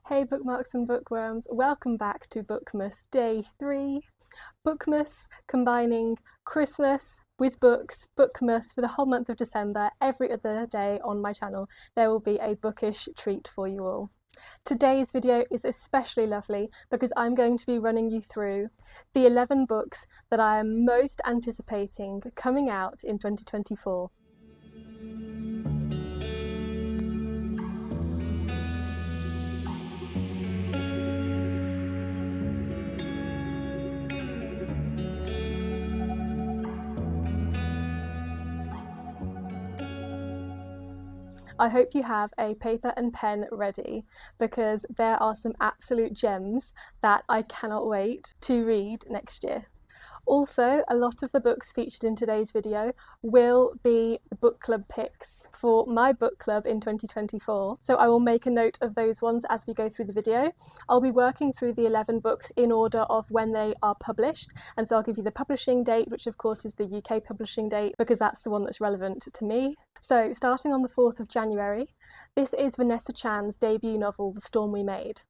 Hey bookmarks and bookworms, welcome back to Bookmas Day 3. Bookmas combining Christmas with books, Bookmas for the whole month of December. Every other day on my channel there will be a bookish treat for you all. Today's video is especially lovely because I'm going to be running you through the 11 books that I am most anticipating coming out in 2024. I hope you have a paper and pen ready because there are some absolute gems that I cannot wait to read next year. Also, a lot of the books featured in today's video will be the book club picks for my book club in 2024, so I will make a note of those ones as we go through the video. I'll be working through the 11 books in order of when they are published, and so I'll give you the publishing date, which of course is the UK publishing date because that's the one that's relevant to me. So starting on the 4th of January, this is Vanessa Chan's debut novel, The Storm We Made.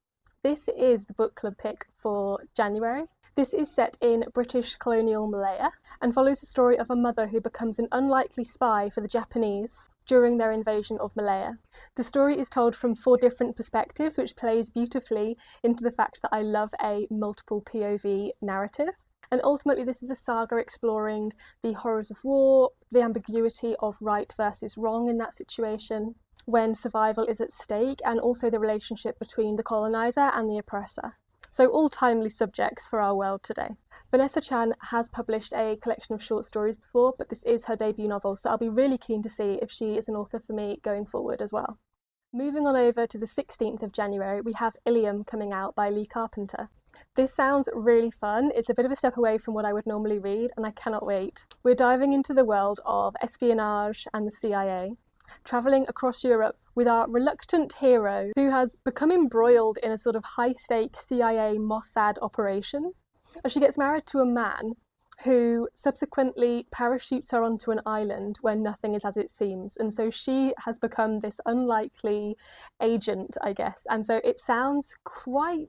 This is the book club pick for January. This is set in British colonial Malaya and follows the story of a mother who becomes an unlikely spy for the Japanese during their invasion of Malaya. The story is told from 4 different perspectives, which plays beautifully into the fact that I love a multiple POV narrative. And ultimately this is a saga exploring the horrors of war, the ambiguity of right versus wrong in that situation, when survival is at stake, and also the relationship between the colonizer and the oppressor. So all timely subjects for our world today. Vanessa Chan has published a collection of short stories before, but this is her debut novel, so I'll be really keen to see if she is an author for me going forward as well. Moving on over to the 16th of January, we have Iliam coming out by Lee Carpenter. This sounds really fun. It's a bit of a step away from what I would normally read, and I cannot wait. We're diving into the world of espionage and the CIA, travelling across Europe with our reluctant hero who has become embroiled in a sort of high-stakes CIA Mossad operation. As she gets married to a man who subsequently parachutes her onto an island where nothing is as it seems, and so she has become this unlikely agent, I guess. And so it sounds quite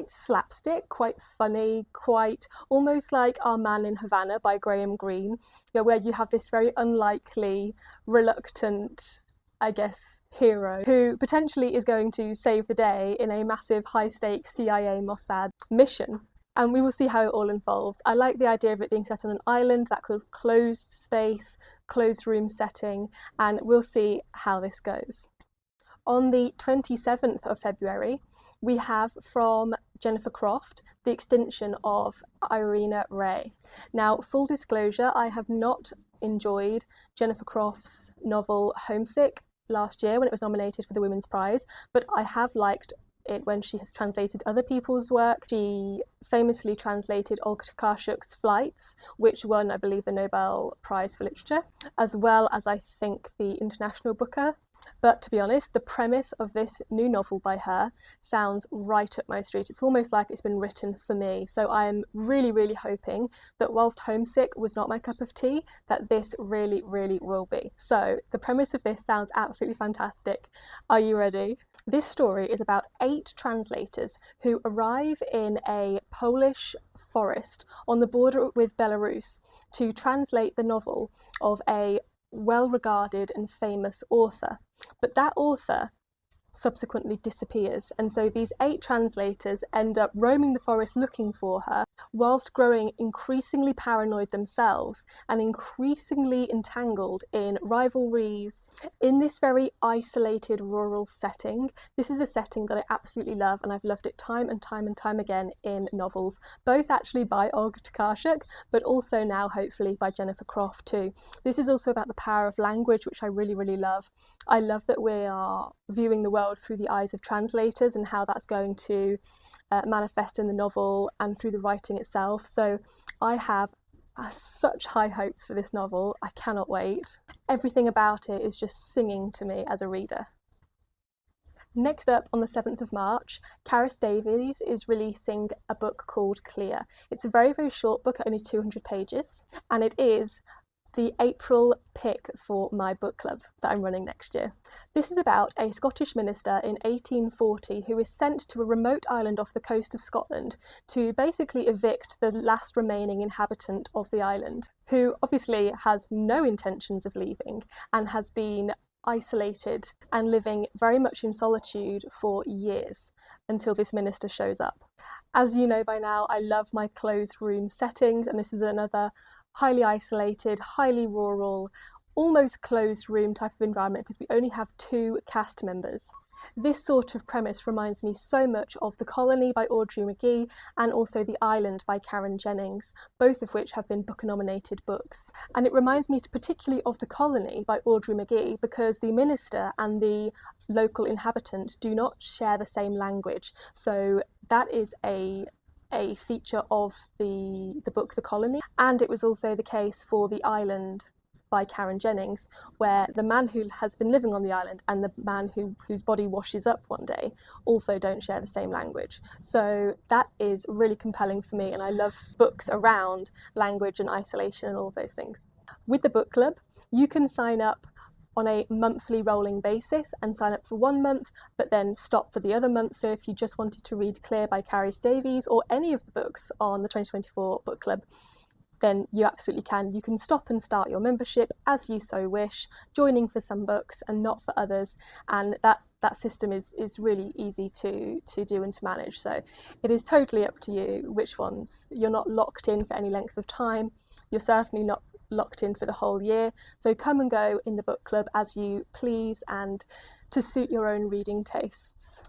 slapstick, quite funny, quite almost like Our Man in Havana by Graham Greene, where you have this very unlikely, reluctant, I guess, hero who potentially is going to save the day in a massive high-stakes CIA Mossad mission. And we will see how it all unfolds. I like the idea of it being set on an island, that kind of closed space, closed room setting, and we'll see how this goes. On the 27th of February, we have from Jennifer Croft the extinction of Irina Ray. Now, full disclosure, I have not enjoyed Jennifer Croft's novel Homesick last year when it was nominated for the Women's Prize, but I have liked it when she has translated other people's work. She famously translated Olga Tokarczuk's Flights, which won, I believe, the Nobel Prize for Literature, as well as I think the International Booker. But to be honest, the premise of this new novel by her sounds right up my street. It's almost like it's been written for me. So I am really hoping that whilst Homesick was not my cup of tea, that this really will be. So the premise of this sounds absolutely fantastic. Are you ready? This story is about 8 translators who arrive in a Polish forest on the border with Belarus to translate the novel of a well-regarded and famous author. But that author subsequently disappears, and so these 8 translators end up roaming the forest looking for her, whilst growing increasingly paranoid themselves and increasingly entangled in rivalries in this very isolated rural setting. This is a setting that I absolutely love, and I've loved it time and time again in novels, both actually by Olga Tokarczuk, but also now hopefully by Jennifer Croft too. This is also about the power of language, which I really love. I love that we are viewing the world through the eyes of translators and how that's going to manifest in the novel and through the writing itself. So I have such high hopes for this novel. I cannot wait. Everything about it is just singing to me as a reader. Next up, on the 7th of March, Carys Davies is releasing a book called Clear. It's a very short book, only 200 pages, and it is the April pick for my book club that I'm running next year. This is about a Scottish minister in 1840 who is sent to a remote island off the coast of Scotland to basically evict the last remaining inhabitant of the island, who obviously has no intentions of leaving and has been isolated and living very much in solitude for years until this minister shows up. As you know by now, I love my closed room settings, and this is another highly isolated, highly rural, almost closed room type of environment because we only have 2 cast members. This sort of premise reminds me so much of The Colony by Audrey McGee and also The Island by Karen Jennings, both of which have been Booker-nominated books. And it reminds me particularly of The Colony by Audrey McGee because the minister and the local inhabitant do not share the same language. So that is a feature of the book The Colony, and it was also the case for The Island by Karen Jennings, where the man who has been living on the island and the man whose body washes up one day also don't share the same language. So that is really compelling for me, and I love books around language and isolation and all of those things. With the book club, you can sign up on a monthly rolling basis and sign up for 1 month, but then stop for the other month. So if you just wanted to read Clear by Carys Davies or any of the books on the 2024 book club, then you absolutely can. You can stop and start your membership as you so wish, joining for some books and not for others. And that system is really easy to do and to manage. So it is totally up to you which ones. You're not locked in for any length of time. You're certainly not locked in for the whole year. So come and go in the book club as you please and to suit your own reading tastes.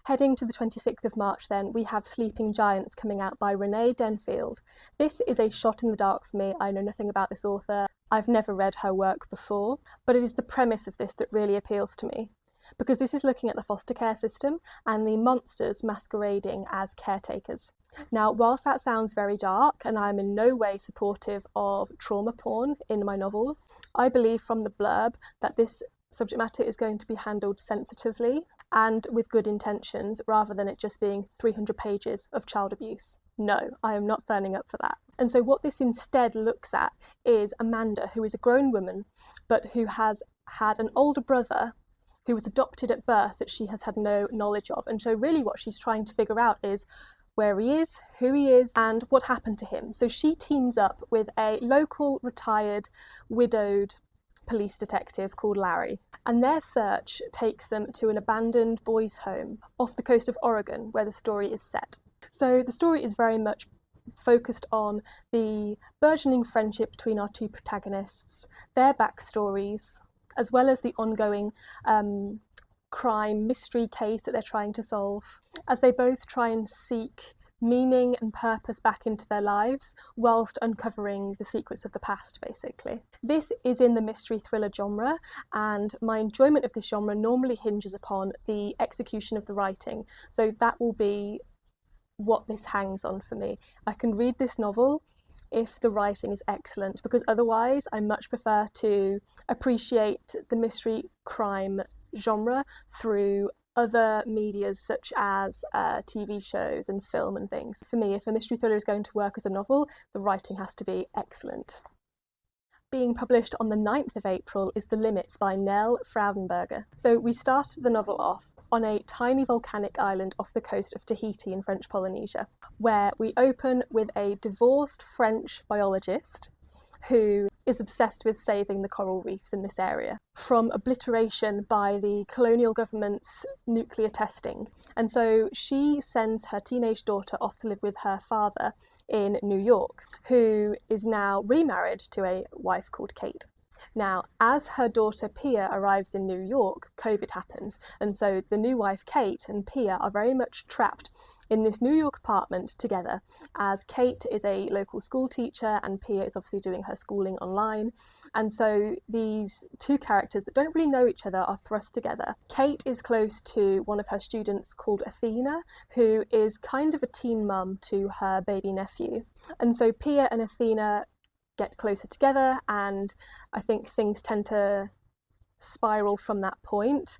Heading to the 26th of March then, we have Sleeping Giants coming out by Renee Denfield. This is a shot in the dark for me. I know nothing about this author. I've never read her work before, but it is the premise of this that really appeals to me, because this is looking at the foster care system and the monsters masquerading as caretakers. Now, whilst that sounds very dark, and I'm in no way supportive of trauma porn in my novels, I believe from the blurb that this subject matter is going to be handled sensitively and with good intentions, rather than it just being 300 pages of child abuse. No, I am not signing up for that. And so what this instead looks at is Amanda, who is a grown woman, but who has had an older brother who was adopted at birth that she has had no knowledge of. And so really what she's trying to figure out is where he is, who he is, and what happened to him. So she teams up with a local retired widowed police detective called Larry, and their search takes them to an abandoned boys' home off the coast of Oregon where the story is set. So the story is very much focused on the burgeoning friendship between our 2 protagonists, their backstories, as well as the ongoing crime mystery case that they're trying to solve, as they both try and seek meaning and purpose back into their lives whilst uncovering the secrets of the past, basically. This is in the mystery thriller genre, and my enjoyment of this genre normally hinges upon the execution of the writing. So that will be what this hangs on for me. I can read this novel if the writing is excellent, because otherwise I much prefer to appreciate the mystery crime genre through other medias such as TV shows and film and things. For me, if a mystery thriller is going to work as a novel, the writing has to be excellent. Being published on the 9th of April is The Limits by Nell Fraudenberger. So we start the novel off on a tiny volcanic island off the coast of Tahiti in French Polynesia, where we open with a divorced French biologist who is obsessed with saving the coral reefs in this area from obliteration by the colonial government's nuclear testing. And so she sends her teenage daughter off to live with her father in New York, who is now remarried to a wife called Kate. Now, as her daughter Pia arrives in New York, COVID happens, and so the new wife Kate and Pia are very much trapped in this New York apartment together, as Kate is a local school teacher and Pia is obviously doing her schooling online. And so these 2 characters that don't really know each other are thrust together. Kate is close to one of her students called Athena, who is kind of a teen mum to her baby nephew. And so Pia and Athena get closer together, and I think things tend to spiral from that point.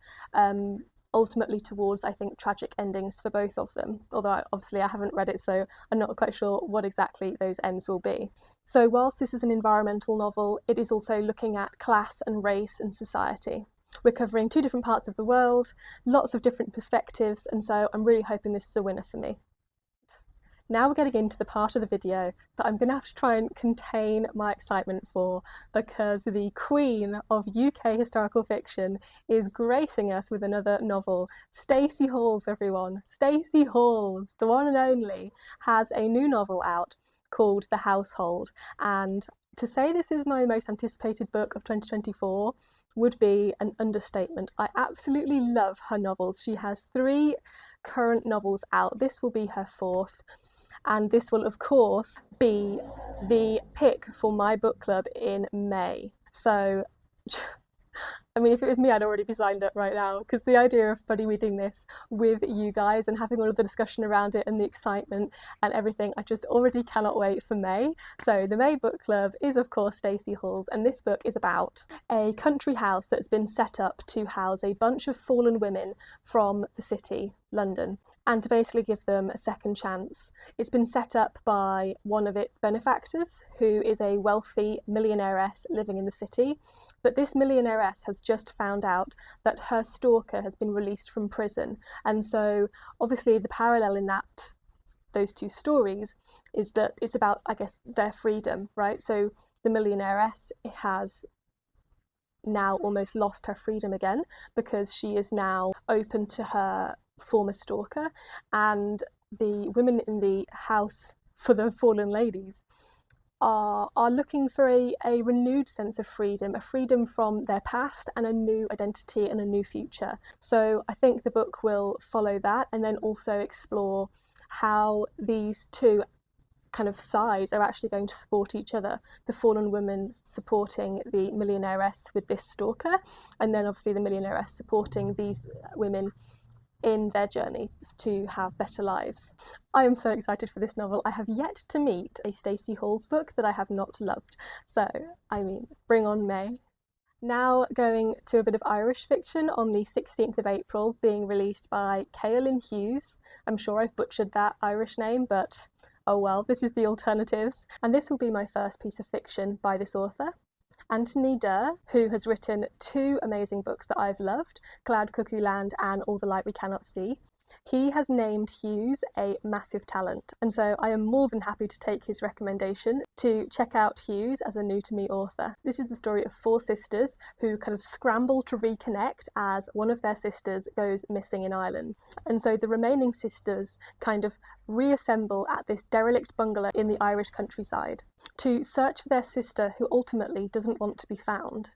ultimately towards, I think, tragic endings for both of them, although obviously I haven't read it, so I'm not quite sure what exactly those ends will be. So whilst this is an environmental novel, it is also looking at class and race and society. We're covering 2 different parts of the world, lots of different perspectives, and so I'm really hoping this is a winner for me. Now we're getting into the part of the video that I'm going to have to try and contain my excitement for, because the queen of UK historical fiction is gracing us with another novel. Stacey Halls, everyone. Stacey Halls, the one and only, has a new novel out called The Household, and to say this is my most anticipated book of 2024 would be an understatement. I absolutely love her novels. She has 3 current novels out. This will be her 4th. And this will, of course, be the pick for my book club in May. So, I mean, if it was me, I'd already be signed up right now, because the idea of buddy reading this with you guys and having all of the discussion around it and the excitement and everything, I just already cannot wait for May. So the May book club is, of course, Stacey Halls, and this book is about a country house that's been set up to house a bunch of fallen women from the city, London, and to basically give them a second chance. It's been set up by one of its benefactors, who is a wealthy millionaireess living in the city, but this millionaireess has just found out that her stalker has been released from prison, and so obviously the parallel in those 2 stories is that it's about, I guess, their freedom, right? So the millionaireess has now almost lost her freedom again, because she is now open to her former stalker, and the women in the house for the fallen ladies are looking for a renewed sense of freedom, a freedom from their past and a new identity and a new future. So I think the book will follow that, and then also explore how these 2 kind of sides are actually going to support each other. The fallen woman supporting the millionaireess with this stalker, and then obviously the millionaireess supporting these women in their journey to have better lives. I am so excited for this novel. I have yet to meet a Stacey Halls book that I have not loved. So, I mean, bring on May. Now going to a bit of Irish fiction on the 16th of April, being released by Caoilinn Hughes. I'm sure I've butchered that Irish name, but oh well, this is the alternatives. And this will be my first piece of fiction by this author. Anthony Durr, who has written 2 amazing books that I've loved, Cloud Cuckoo Land and All the Light We Cannot See. He has named Hughes a massive talent, and so I am more than happy to take his recommendation to check out Hughes as a new-to-me author. This is the story of 4 sisters who kind of scramble to reconnect as one of their sisters goes missing in Ireland. And so the remaining sisters kind of reassemble at this derelict bungalow in the Irish countryside to search for their sister, who ultimately doesn't want to be found.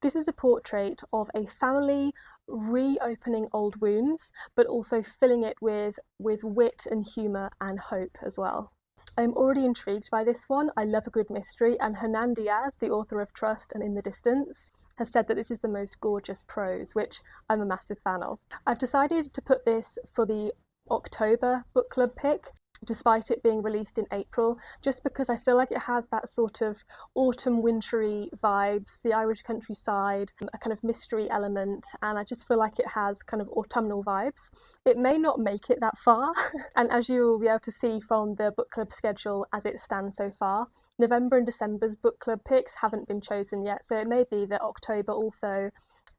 This is a portrait of a family reopening old wounds, but also filling it with wit and humour and hope as well. I'm already intrigued by this one. I love a good mystery, and Hernan Diaz, the author of Trust and In the Distance, has said that this is the most gorgeous prose, which I'm a massive fan of. I've decided to put this for the October book club pick, despite it being released in April, just because I feel like it has that sort of autumn wintry vibes, the Irish countryside, a kind of mystery element, and I just feel like it has kind of autumnal vibes. It may not make it that far, and as you will be able to see from the book club schedule as it stands so far, November and December's book club picks haven't been chosen yet, so it may be that October also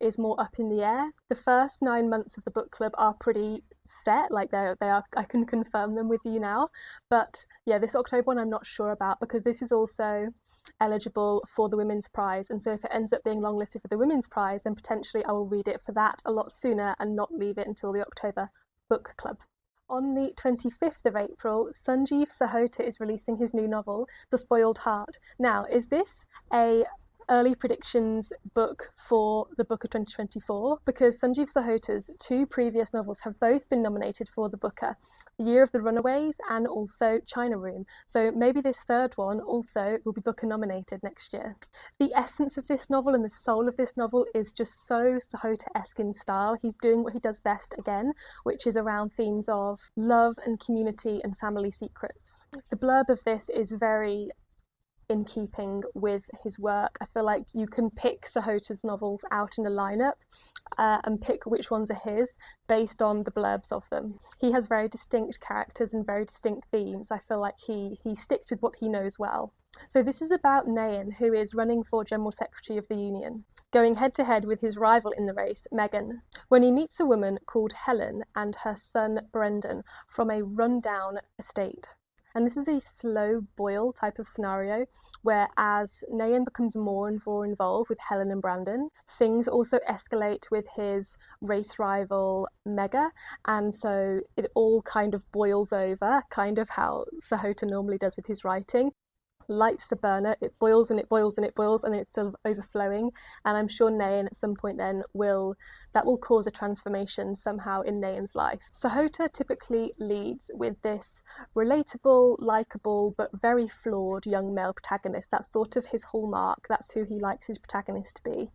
is more up in the air. The first 9 months of the book club are pretty set, like they are, I can confirm them with you now, but yeah, this October one I'm not sure about, because this is also eligible for the Women's Prize, and so if it ends up being longlisted for the Women's Prize, then potentially I will read it for that a lot sooner and not leave it until the October book club. On the 25th of April, Sunjeev Sahota is releasing his new novel, The Spoiled Heart. Now, is this a early predictions book for the book of 2024? Because Sunjeev Sahota's 2 previous novels have both been nominated for the Booker, The Year of the Runaways and also China Room. So maybe this 3rd one also will be Booker nominated next year. The essence of this novel and the soul of this novel is just so Sahota-esque in style. He's doing what he does best again, which is around themes of love and community and family secrets. The blurb of this is very in keeping with his work. I feel like you can pick Sahota's novels out in a lineup and pick which ones are his based on the blurbs of them. He has very distinct characters and very distinct themes. I feel like he sticks with what he knows well. So this is about Nain, who is running for General Secretary of the Union, going head to head with his rival in the race, Meghan, when he meets a woman called Helen and her son Brendan from a rundown estate. And this is a slow boil type of scenario where as Nain becomes more and more involved with Helen and Brandon, things also escalate with his race rival Megha, and so it all kind of boils over, kind of how Sahota normally does with his writing. Lights the burner, it boils and it boils and it boils and it's sort of overflowing, and I'm sure Nain at some point then will cause a transformation somehow in Nain's life. Sahota typically leads with this relatable, likeable but very flawed young male protagonist. That's sort of his hallmark, that's who he likes his protagonist to be.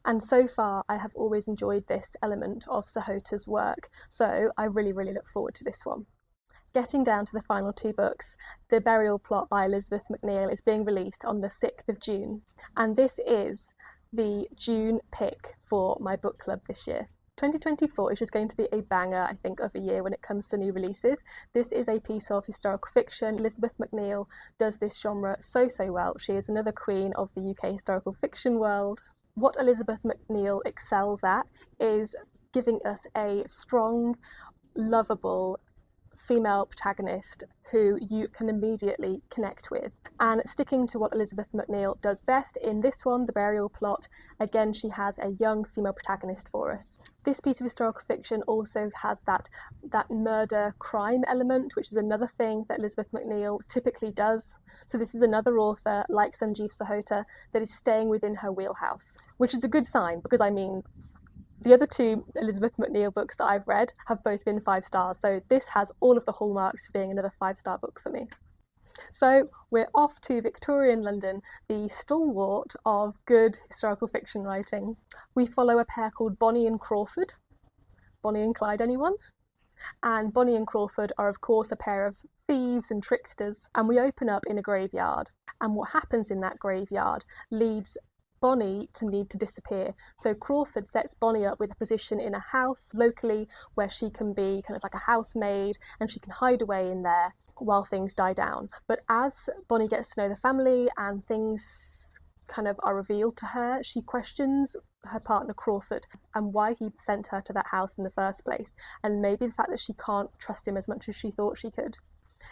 And so far I have always enjoyed this element of Sahota's work, so I really look forward to this one. Getting down to the final two books, The Burial Plot by Elizabeth Macneal is being released on the 6th of June, and this is the June pick for my book club this year. 2024 is just going to be a banger, I think, of a year when it comes to new releases. This is a piece of historical fiction. Elizabeth Macneal does this genre so well. She is another queen of the UK historical fiction world. What Elizabeth Macneal excels at is giving us a strong, lovable female protagonist who you can immediately connect with. And sticking to what Elizabeth Macneal does best in this one, The Burial Plot, again she has a young female protagonist for us. This piece of historical fiction also has that murder crime element, which is another thing that Elizabeth Macneal typically does. So this is another author like Sunjeev Sahota that is staying within her wheelhouse, which is a good sign, because I mean, the other two Elizabeth Macneal books that I've read have both been 5 stars, so this has all of the hallmarks for being another 5-star book for me. So we're off to Victorian London, the stalwart of good historical fiction writing. We follow a pair called Bonnie and Crawford. Bonnie and Clyde, anyone? And Bonnie and Crawford are of course a pair of thieves and tricksters, and we open up in a graveyard, and what happens in that graveyard leads Bonnie to need to disappear. So Crawford sets Bonnie up with a position in a house locally where she can be kind of like a housemaid and she can hide away in there while things die down. But as Bonnie gets to know the family and things kind of are revealed to her, she questions her partner Crawford and why he sent her to that house in the first place, and maybe the fact that she can't trust him as much as she thought she could.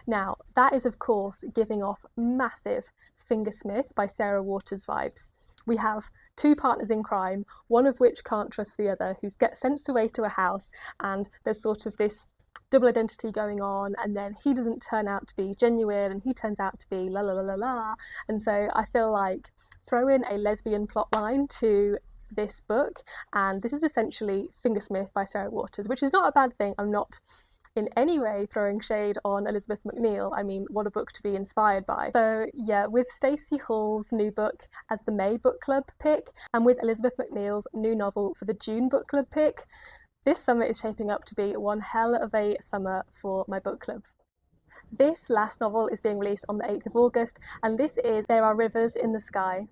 Now that is of course giving off massive Fingersmith by Sarah Waters vibes. We have 2 partners in crime, one of which can't trust the other, who gets sent away to a house, and there's sort of this double identity going on, and then he doesn't turn out to be genuine and he turns out to be la la la la la. And so I feel like throw in a lesbian plotline to this book, and this is essentially Fingersmith by Sarah Waters, which is not a bad thing. I'm not in any way throwing shade on Elizabeth Macneal. I mean, what a book to be inspired by. So yeah, with Stacey Hall's new book as the May book club pick, and with Elizabeth Macneal's new novel for the June book club pick, this summer is shaping up to be one hell of a summer for my book club. This last novel is being released on the 8th of August, and this is There Are Rivers in the Sky.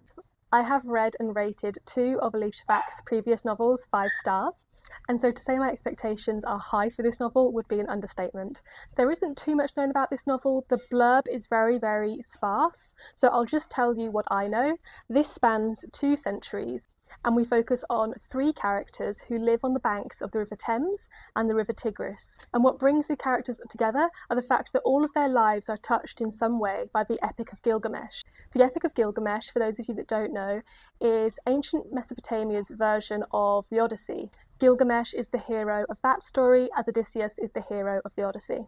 I have read and rated 2 of Elif Shafak's previous novels 5 stars. And so to say my expectations are high for this novel would be an understatement. There isn't too much known about this novel. The blurb is very sparse, so I'll just tell you what I know. This spans 2 centuries, and we focus on 3 characters who live on the banks of the River Thames and the River Tigris. And what brings the characters together are the fact that all of their lives are touched in some way by the Epic of Gilgamesh. The Epic of Gilgamesh, for those of you that don't know, is ancient Mesopotamia's version of the Odyssey. Gilgamesh is the hero of that story, as Odysseus is the hero of the Odyssey.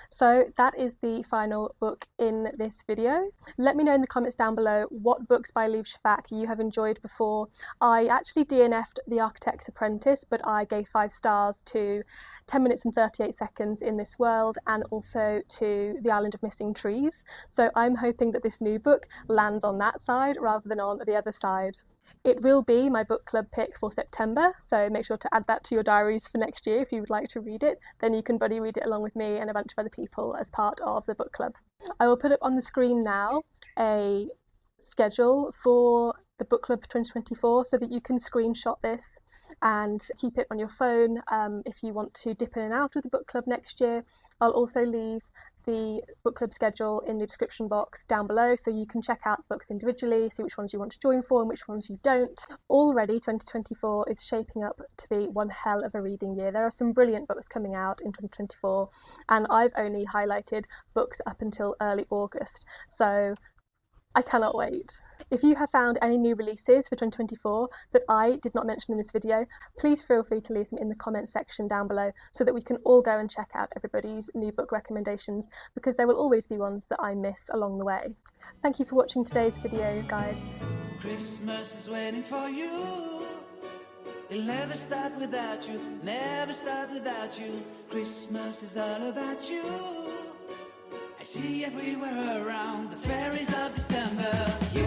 So that is the final book in this video. Let me know in the comments down below what books by Elif Shafak you have enjoyed before. I actually DNF'd The Architect's Apprentice, but I gave 5 stars to 10 minutes and 38 seconds in This World, and also to The Island of Missing Trees. So I'm hoping that this new book lands on that side rather than on the other side. It will be my book club pick for September, so make sure to add that to your diaries for next year if you would like to read it. Then you can buddy read it along with me and a bunch of other people as part of the book club. I will put up on the screen now a schedule for the book club for 2024 so that you can screenshot this and keep it on your phone if you want to dip in and out with the book club next year. I'll also leave the book club schedule in the description box down below so you can check out books individually, see which ones you want to join for and which ones you don't. Already 2024 is shaping up to be one hell of a reading year. There are some brilliant books coming out in 2024 and I've only highlighted books up until early August, so I cannot wait. If you have found any new releases for 2024 that I did not mention in this video, please feel free to leave them in the comment section down below so that we can all go and check out everybody's new book recommendations, because there will always be ones that I miss along the way. Thank you for watching today's video, guys. Christmas is waiting for you. It'll never start without you, never start without you. Christmas is all about you. I see everywhere around the fairies of December. You